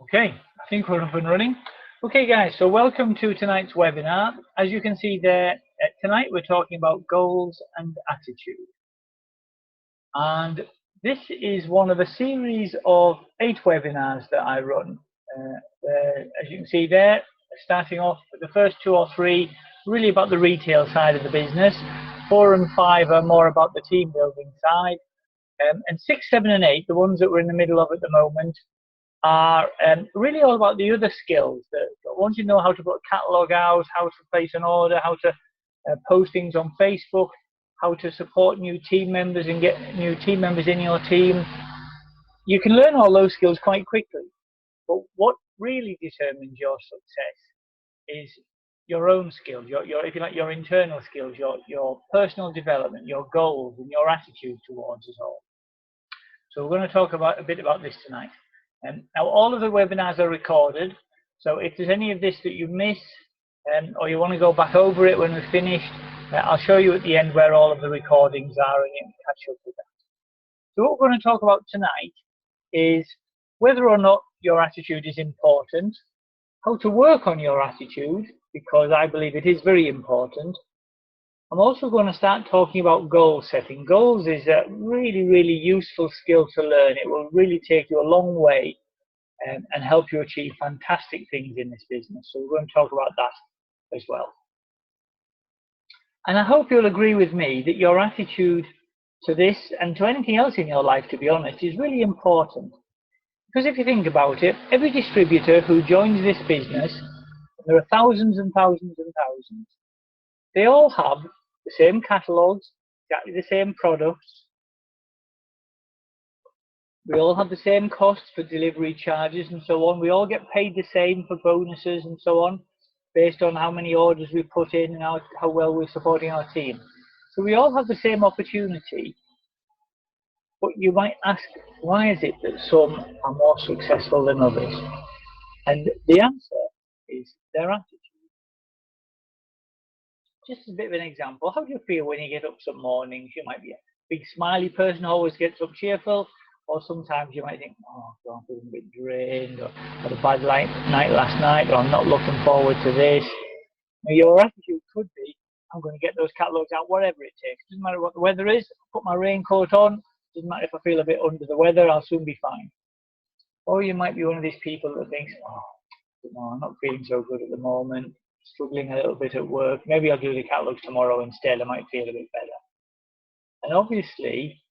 Okay, I think we're up and running. Okay guys, so welcome to tonight's webinar. As you can see there, tonight we're talking about goals and attitude. And this is one of a series of 8 webinars that I run. As you can see there, starting off with the first 2 or 3, really about the retail side of the business. 4 and 5 are more about the team building side. And 6, 7 and 8, the ones that we're in the middle of at the moment, are really all about the other skills. That once you know how to put a catalogue out, how to place an order, how to post things on Facebook, how to support new team members and get new team members in your team, you can learn all those skills quite quickly. But what really determines your success is your own skills, if you like, your internal skills, your personal development, your goals, and your attitude towards it all. So we're going to talk about a bit about this tonight. Now, all of the webinars are recorded, so if there's any of this that you miss, or you want to go back over it when we're finished, I'll show you at the end where all of the recordings are and you can catch up with that. So what we're going to talk about tonight is whether or not your attitude is important, how to work on your attitude, because I believe it is very important. I'm also going to start talking about goal setting. Goals is a really, really useful skill to learn. It will really take you a long way and help you achieve fantastic things in this business. So we're going to talk about that as well. And I hope you'll agree with me that your attitude to this and to anything else in your life, to be honest, is really important. Because if you think about it, every distributor who joins this business, and there are thousands and thousands and thousands, they all have the same catalogues, exactly the same products. We all have the same costs for delivery charges and so on. We all get paid the same for bonuses and so on, based on how many orders we put in and how well we're supporting our team. So we all have the same opportunity. But you might ask, why is it that some are more successful than others? And the answer is their attitude. Just as a bit of an example, how do you feel when you get up some mornings? You might be a big smiley person who always gets up cheerful, or sometimes you might think, oh God, I'm feeling a bit drained, or had a bad night last night, or I'm not looking forward to this. Now, your attitude could be, I'm going to get those catalogues out, whatever it takes. Doesn't matter what the weather is, put my raincoat on, doesn't matter if I feel a bit under the weather, I'll soon be fine. Or you might be one of these people that thinks, oh, no, I'm not feeling so good at the moment, struggling a little bit at work, maybe I'll do the catalogues tomorrow instead, I might feel a bit better. And obviously,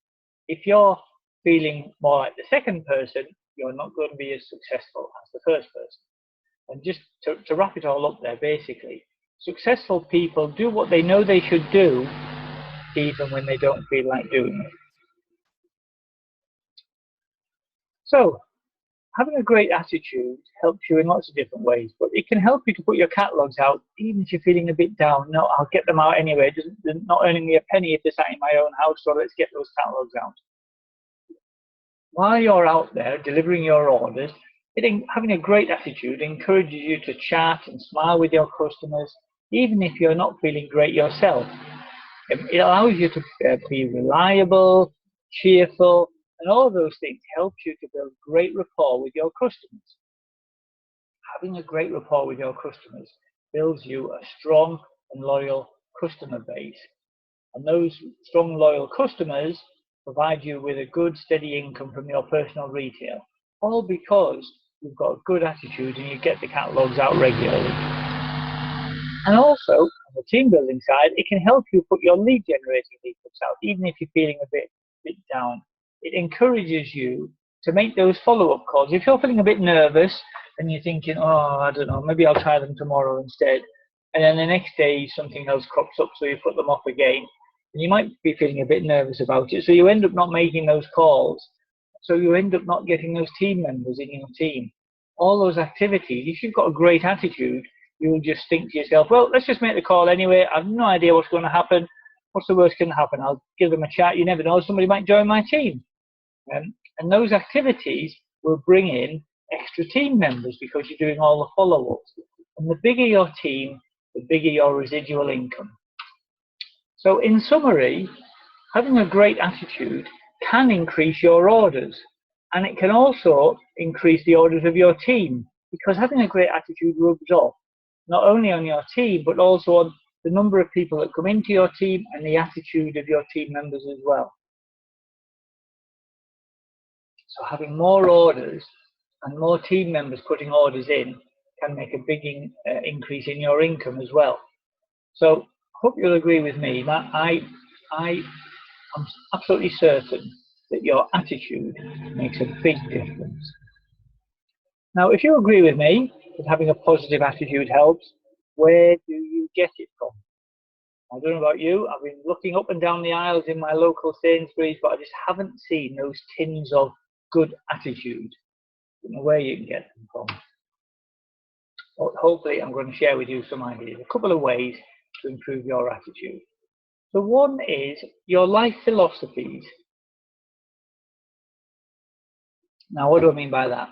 if you're feeling more like the second person, you're not going to be as successful as the first person. And just to wrap it all up there, basically, successful people do what they know they should do, even when they don't feel like doing it. So, having a great attitude helps you in lots of different ways, but it can help you to put your catalogues out, even if you're feeling a bit down. No, I'll get them out anyway. They're not earning me a penny if they're sat in my own house, so let's get those catalogues out. While you're out there delivering your orders, having a great attitude encourages you to chat and smile with your customers, even if you're not feeling great yourself. It allows you to be reliable, cheerful, and all of those things helps you to build great rapport with your customers. Having a great rapport with your customers builds you a strong and loyal customer base. And those strong, loyal customers provide you with a good, steady income from your personal retail, all because you've got a good attitude and you get the catalogues out regularly. And also, on the team building side, it can help you put your lead generating leaflets out, even if you're feeling a bit down. It encourages you to make those follow-up calls. If you're feeling a bit nervous and you're thinking, oh, I don't know, maybe I'll try them tomorrow instead, and then the next day something else crops up, so you put them off again, and you might be feeling a bit nervous about it, so you end up not making those calls, so you end up not getting those team members in your team. All those activities, if you've got a great attitude, you'll just think to yourself, well, let's just make the call anyway. I have no idea what's going to happen. What's the worst can happen? I'll give them a chat. You never know, somebody might join my team. And those activities will bring in extra team members because you're doing all the follow-ups. And the bigger your team, the bigger your residual income. So in summary, having a great attitude can increase your orders. And it can also increase the orders of your team, because having a great attitude rubs off not only on your team but also on the number of people that come into your team and the attitude of your team members as well. So having more orders and more team members putting orders in can make a big increase in your income as well. So hope you'll agree with me that I am absolutely certain that your attitude makes a big difference. Now, if you agree with me that having a positive attitude helps, where do you get it from? I don't know about you, I've been looking up and down the aisles in my local Sainsbury's, but I just haven't seen those tins of good attitude. I don't know where you can get them from. But hopefully I'm going to share with you some ideas, a couple of ways to improve your attitude. So one is your life philosophies. Now, what do I mean by that?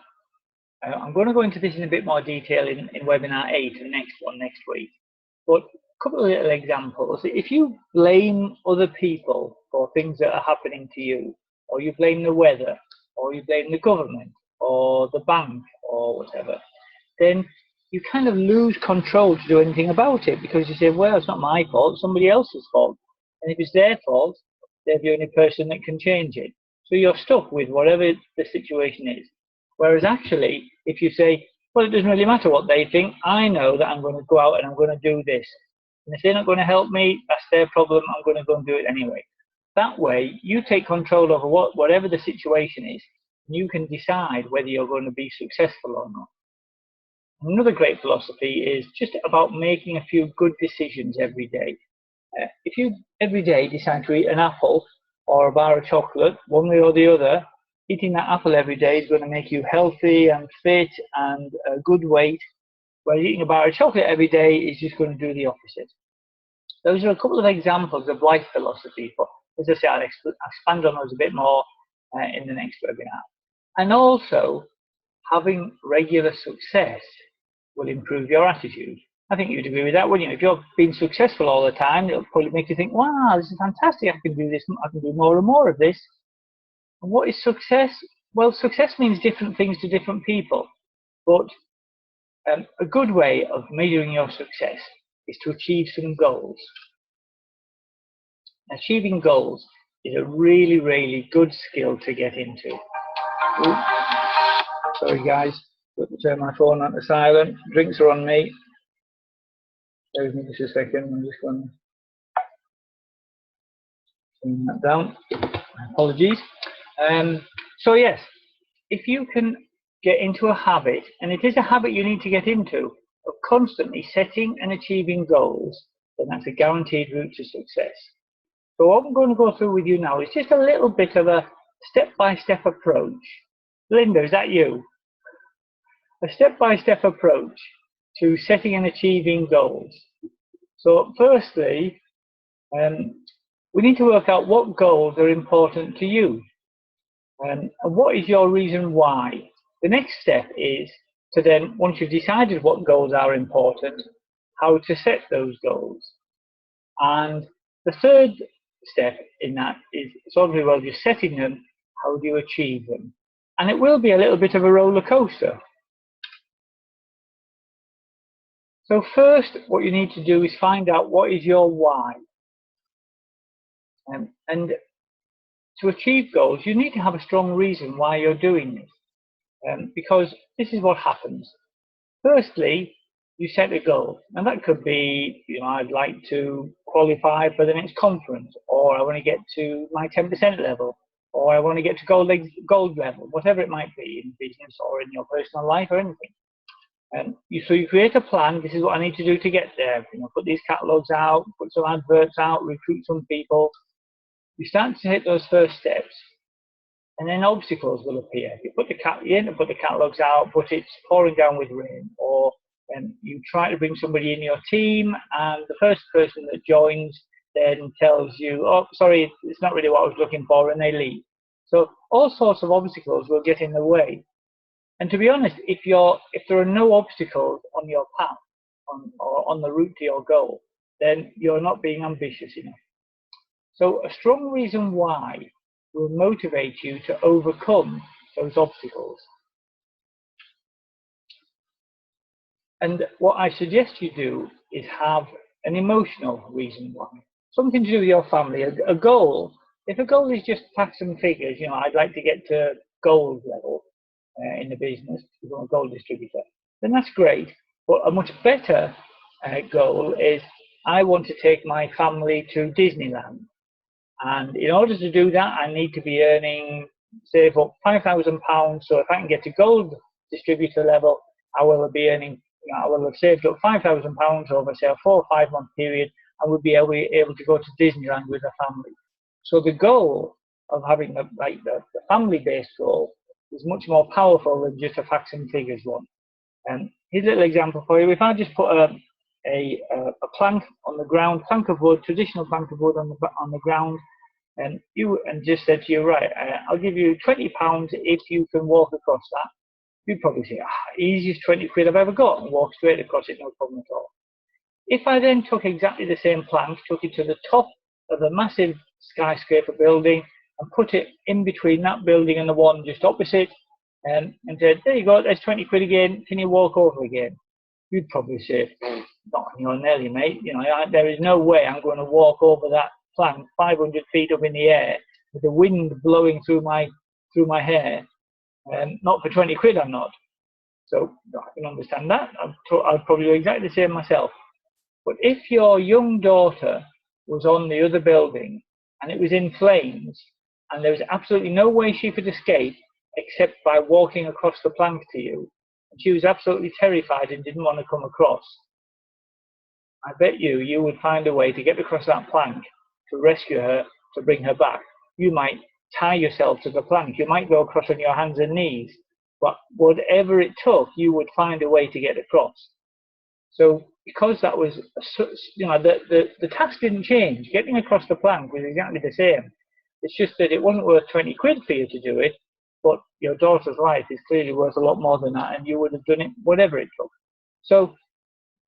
I'm going to go into this in a bit more detail in webinar 8, the next one next week. But a couple of little examples. If you blame other people for things that are happening to you, or you blame the weather, or you blame the government, or the bank, or whatever, then you kind of lose control to do anything about it, because you say, well, it's not my fault, it's somebody else's fault. And if it's their fault, they're the only person that can change it. So you're stuck with whatever the situation is. Whereas actually, if you say, well, it doesn't really matter what they think, I know that I'm going to go out and I'm going to do this. And if they're not going to help me, that's their problem, I'm going to go and do it anyway. That way, you take control over whatever the situation is, and you can decide whether you're going to be successful or not. Another great philosophy is just about making a few good decisions every day. If you every day decide to eat an apple or a bar of chocolate, one way or the other, eating that apple every day is going to make you healthy and fit and a good weight, whereas eating a bar of chocolate every day is just going to do the opposite. Those are a couple of examples of life philosophy, but as I say, I'll expand on those a bit more in the next webinar. And also, having regular success will improve your attitude. I think you'd agree with that, wouldn't you? If you're being successful all the time, it'll probably make you think, wow, this is fantastic, I can do this, I can do more and more of this. And what is success? Well, success means different things to different people, but a good way of measuring your success is to achieve some goals. Achieving goals is a really, really good skill to get into. Ooh. Sorry guys, got to turn my phone on to silent. Drinks are on me. Bear with me just a second. I'm just going to turn that down. Apologies. So yes, if you can get into a habit, and it is a habit you need to get into, of constantly setting and achieving goals, then that's a guaranteed route to success. So what I'm going to go through with you now is just a little bit of a step-by-step approach. Linda, is that you? A step-by-step approach to setting and achieving goals. So firstly, we need to work out what goals are important to you. And what is your reason why? The next step is to then, once you've decided what goals are important, how to set those goals. And the third step in that is sort of, well, you're setting them, how do you achieve them? And it will be a little bit of a roller coaster. So first, what you need to do is find out what is your why. And to achieve goals, you need to have a strong reason why you're doing this. Because this is what happens. Firstly, you set a goal, and that could be, you know, I'd like to qualify for the next conference, or I want to get to my 10% level, or I want to get to gold level, whatever it might be in business or in your personal life or anything. So you create a plan. This is what I need to do to get there. You know, put these catalogues out, put some adverts out, recruit some people. You start to hit those first steps, and then obstacles will appear. You put the catalogues out, but it's pouring down with rain, or you try to bring somebody in your team, and the first person that joins then tells you, oh, sorry, it's not really what I was looking for, and they leave. So all sorts of obstacles will get in the way. And to be honest, if there are no obstacles on your path, or on the route to your goal, then you're not being ambitious enough. So a strong reason why will motivate you to overcome those obstacles. And what I suggest you do is have an emotional reason why. Something to do with your family, a goal. If a goal is just facts and figures, I'd like to get to gold level in the business, to become a gold distributor, then that's great. But a much better goal is, I want to take my family to Disneyland. And in order to do that, I need to be earning, save up £5,000. So if I can get to gold distributor level, I will be earning, I will have saved up £5,000 over, say, a 4 or 5 month period, and would be able to go to Disneyland with a family. So the goal of having the family-based goal is much more powerful than just a facts and figures one. And here's a little example for you. If I just put a plank on the ground, plank of wood, traditional plank of wood on the ground, and just said to you, right, I'll give you £20 if you can walk across that. You'd probably say, easiest 20 quid I've ever got, and walk straight across it, no problem at all. If I then took exactly the same plank, took it to the top of a massive skyscraper building, and put it in between that building and the one just opposite, and said, there you go, there's 20 quid again, can you walk over again? You'd probably say, not on your Nelly, mate. There is no way I'm going to walk over that plank 500 feet up in the air with the wind blowing through my hair. Not for 20 quid, I'm not. So I can understand that. I'd probably do exactly the same myself. But if your young daughter was on the other building and it was in flames, and there was absolutely no way she could escape except by walking across the plank to you, and she was absolutely terrified and didn't want to come across, I bet you would find a way to get across that plank, to rescue her, to bring her back. You might tie yourself to the plank. You might go across on your hands and knees. But whatever it took, you would find a way to get across. So because that was, the task didn't change. Getting across the plank was exactly the same. It's just that it wasn't worth 20 quid for you to do it, but your daughter's life is clearly worth a lot more than that, and you would have done it whatever it took. So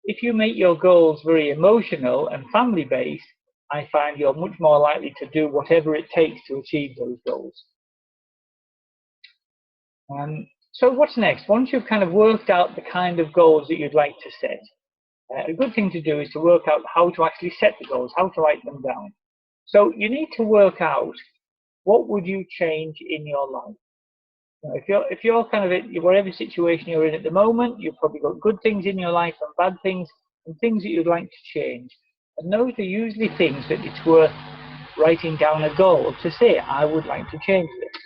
if you make your goals very emotional and family-based, I find you're much more likely to do whatever it takes to achieve those goals. So what's next? Once you've kind of worked out the kind of goals that you'd like to set, a good thing to do is to work out how to actually set the goals, how to write them down. So you need to work out, what would you change in your life? If you're kind of in whatever situation you're in at the moment, you've probably got good things in your life and bad things, and things that you'd like to change. And those are usually things that it's worth writing down a goal to say, I would like to change this.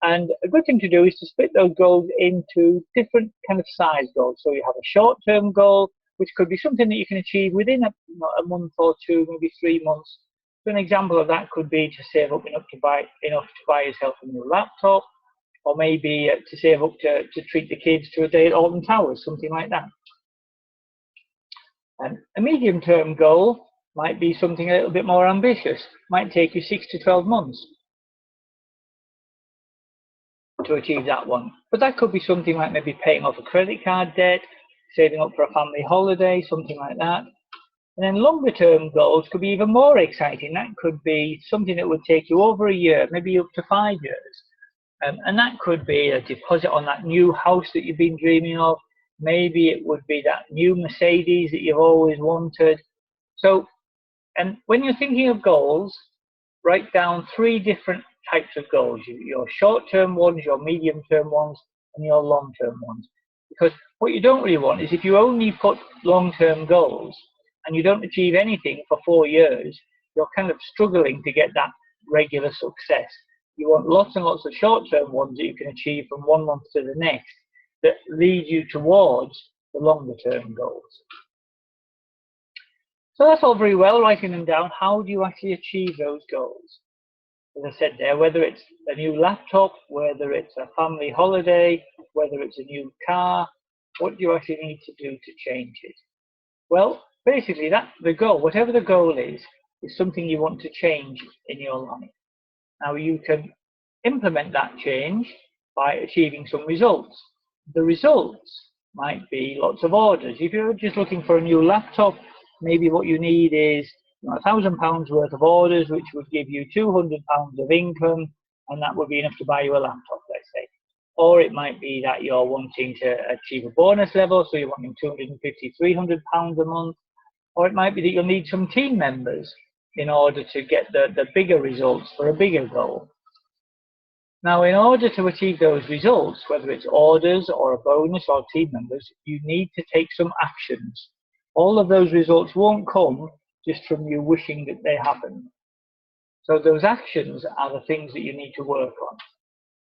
And a good thing to do is to split those goals into different kind of size goals. So you have a short-term goal, which could be something that you can achieve within a month or two, maybe 3 months. So an example of that could be to save up enough to buy yourself a new laptop, or maybe to save up to treat the kids to a day at Alton Towers, something like that. And a medium-term goal might be something a little bit more ambitious. Might take you 6 to 12 months to achieve that one. But that could be something like maybe paying off a credit card debt, saving up for a family holiday, something like that. And then longer-term goals could be even more exciting. That could be something that would take you over a year, maybe up to 5 years. And that could be a deposit on that new house that you've been dreaming of. Maybe it would be that new Mercedes that you've always wanted. So, and when you're thinking of goals, write down 3 different types of goals: your short-term ones, your medium-term ones, and your long-term ones. Because what you don't really want is, if you only put long-term goals and you don't achieve anything for 4 years, you're kind of struggling to get that regular success. You want lots and lots of short-term ones that you can achieve from 1 month to the next, that lead you towards the longer-term goals. So that's all very well, writing them down. How do you actually achieve those goals? As I said there, whether it's a new laptop, whether it's a family holiday, whether it's a new car, what do you actually need to do to change it? Well, basically, the goal, whatever the goal is something you want to change in your life. Now, you can implement that change by achieving some results. The results might be lots of orders. If you're just looking for a new laptop, maybe what you need is £1,000 worth of orders, which would give you £200 of income, and that would be enough to buy you a laptop, let's say. Or it might be that you're wanting to achieve a bonus level, so you're wanting 250, 300 pounds a month. Or it might be that you'll need some team members in order to get the bigger results for a bigger goal. Now, in order to achieve those results, whether it's orders or a bonus or team members, you need to take some actions. All of those results won't come just from you wishing that they happen. So those actions are the things that you need to work on.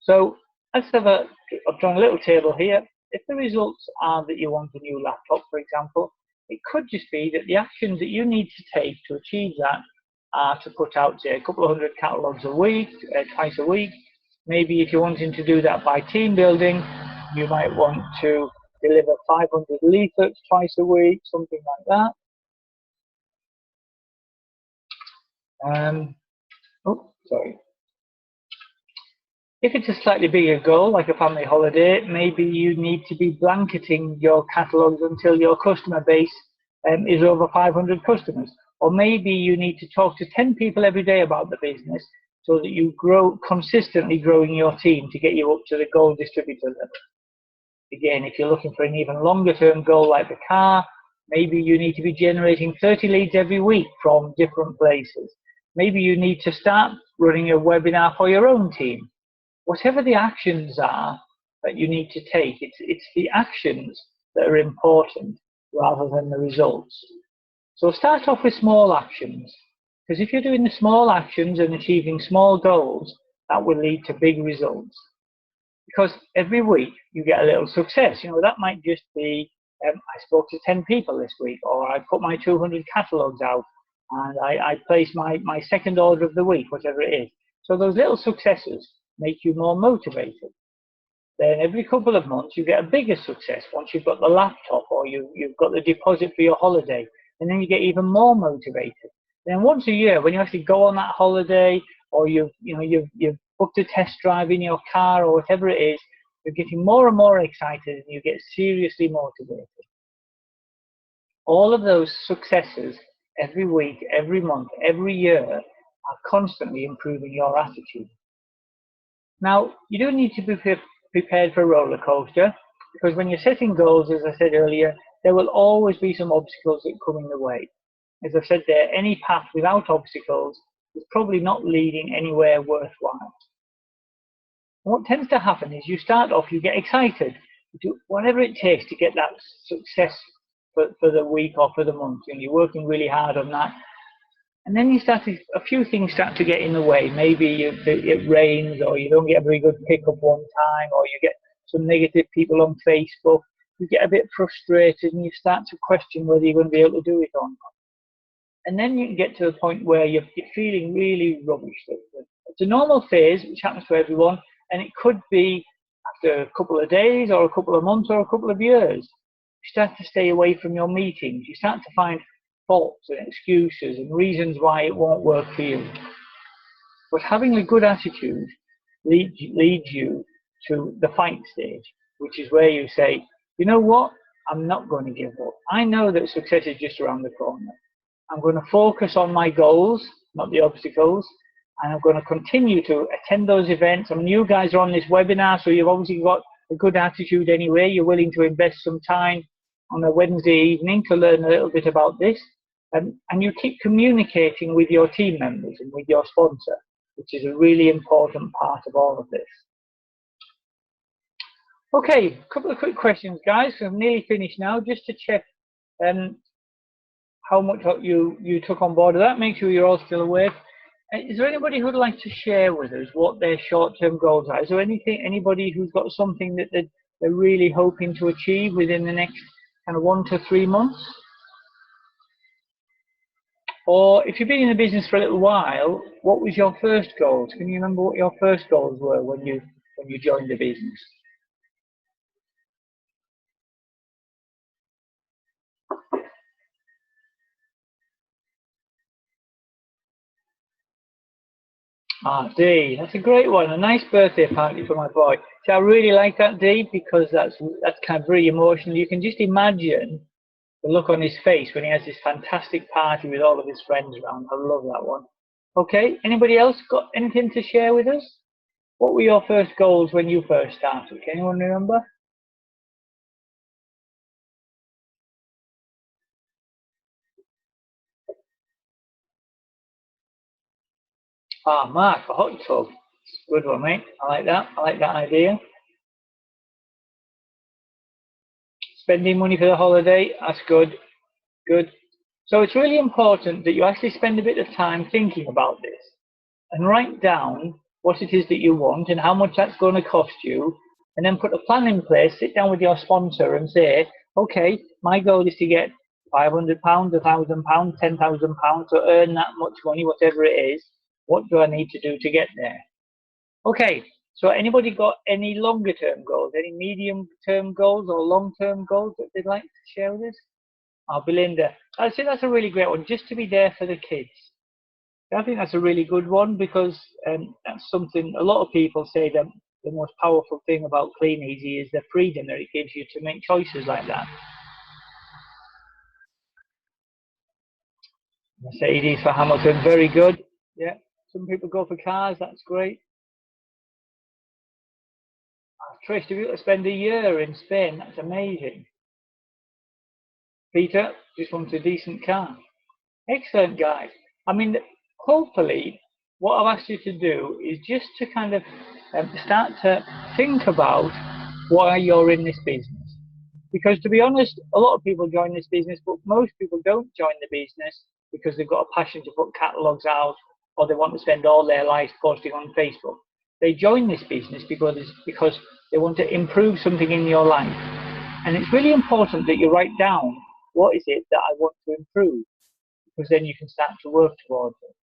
So let's have I've drawn a little table here. If the results are that you want a new laptop, for example, it could just be that the actions that you need to take to achieve that are to put out, say, a couple of hundred catalogues a week, twice a week. Maybe if you're wanting to do that by team building, you might want to deliver 500 leaflets twice a week, something like that. Oh, sorry. If it's a slightly bigger goal, like a family holiday, maybe you need to be blanketing your catalogues until your customer base is over 500 customers. Or maybe you need to talk to 10 people every day about the business so that you grow, consistently growing your team to get you up to the goal distributor level. Again, if you're looking for an even longer term goal like the car, maybe you need to be generating 30 leads every week from different places. Maybe you need to start running a webinar for your own team. Whatever the actions are that you need to take, it's the actions that are important rather than the results. So start off with small actions, because if you're doing the small actions and achieving small goals, that will lead to big results. Because every week you get a little success. You know, that might just be, I spoke to 10 people this week, or I put my 200 catalogues out, and I placed my second order of the week, whatever it is. So those little successes make you more motivated. Then every couple of months you get a bigger success once you've got the laptop or you've got the deposit for your holiday, and then you get even more motivated. Then once a year, when you actually go on that holiday, or you've booked a test drive in your car or whatever it is, you're getting more and more excited and you get seriously motivated. All of those successes every week, every month, every year are constantly improving your attitude. Now, you do need to be prepared for a roller coaster, because when you're setting goals, as I said earlier, there will always be some obstacles that come in the way. As I've said there, any path without obstacles is probably not leading anywhere worthwhile. And what tends to happen is you start off, you get excited, you do whatever it takes to get that success for the week or for the month, and you're working really hard on that. And then a few things start to get in the way. Maybe it rains, or you don't get a very good pickup one time, or you get some negative people on Facebook. You get a bit frustrated and you start to question whether you're going to be able to do it or not. And then you can get to the point where you're feeling really rubbish. It's a normal phase, which happens to everyone, and it could be after a couple of days or a couple of months or a couple of years. You start to stay away from your meetings. You start to find faults and excuses and reasons why it won't work for you. But having a good attitude leads you to the fight stage, which is where you say, you know what, I'm not going to give up. I know that success is just around the corner. I'm going to focus on my goals, not the obstacles, and I'm going to continue to attend those events. I mean, you guys are on this webinar, so you've obviously got a good attitude anyway. You're willing to invest some time on a Wednesday evening to learn a little bit about this. And you keep communicating with your team members and with your sponsor, which is a really important part of all of this. Okay, a couple of quick questions, guys. So I'm nearly finished now, just to check how much you took on board of that. Make sure you're all still awake. Is there anybody who'd like to share with us what their short-term goals are? Is there anybody who's got something that they're really hoping to achieve within the next kind of 1 to 3 months? Or if you've been in the business for a little while, what was your first goals? Can you remember what your first goals were when you joined the business? Ah, D, that's a great one. A nice birthday party for my boy. See, I really like that, D, because that's kind of very emotional. You can just imagine the look on his face when he has this fantastic party with all of his friends around. I love that one. Okay, anybody else got anything to share with us? What were your first goals when you first started? Can anyone remember? Ah, Mark, a hot tub. Good one, mate. I like that. I like that idea. Spending money for the holiday. That's good. Good. So it's really important that you actually spend a bit of time thinking about this and write down what it is that you want and how much that's going to cost you, and then put a plan in place. Sit down with your sponsor and say, okay, my goal is to get £500, £1,000, £10,000 to earn that much money, whatever it is. What do I need to do to get there? Okay, so anybody got any longer term goals, any medium term goals or long term goals that they'd like to share with us? Oh, Belinda, I'd say that's a really great one, just to be there for the kids. I think that's a really good one, because that's something a lot of people say that the most powerful thing about Kleeneze is the freedom that it gives you to make choices like that. Mercedes for Hamilton, very good. Yeah, some people go for cars, that's great. Trish, if you were to spend a year in Spain, that's amazing. Peter, just wants a decent car. Excellent, guys. I mean, hopefully, what I've asked you to do is just to kind of start to think about why you're in this business. Because to be honest, a lot of people join this business, but most people don't join the business because they've got a passion to put catalogues out, or they want to spend all their life posting on Facebook. They join this business because they want to improve something in your life. And it's really important that you write down, what is it that I want to improve? Because then you can start to work towards it.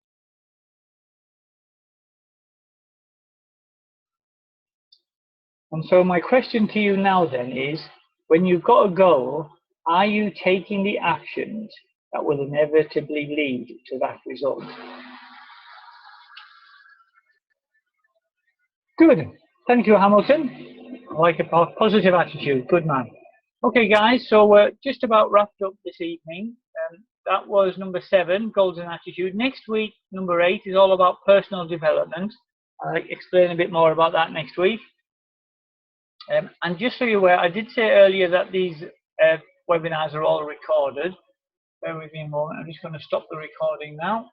And so my question to you now then is, when you've got a goal, are you taking the actions that will inevitably lead to that result? Good. Thank you, Hamilton. I like a positive attitude. Good man. Okay, guys, so we're just about wrapped up this evening. That was number 7, goals and attitude. Next week, number 8 is all about personal development. I'll explain a bit more about that next week. And just so you're aware, I did say earlier that these webinars are all recorded. Bear with me a moment. I'm just going to stop the recording now.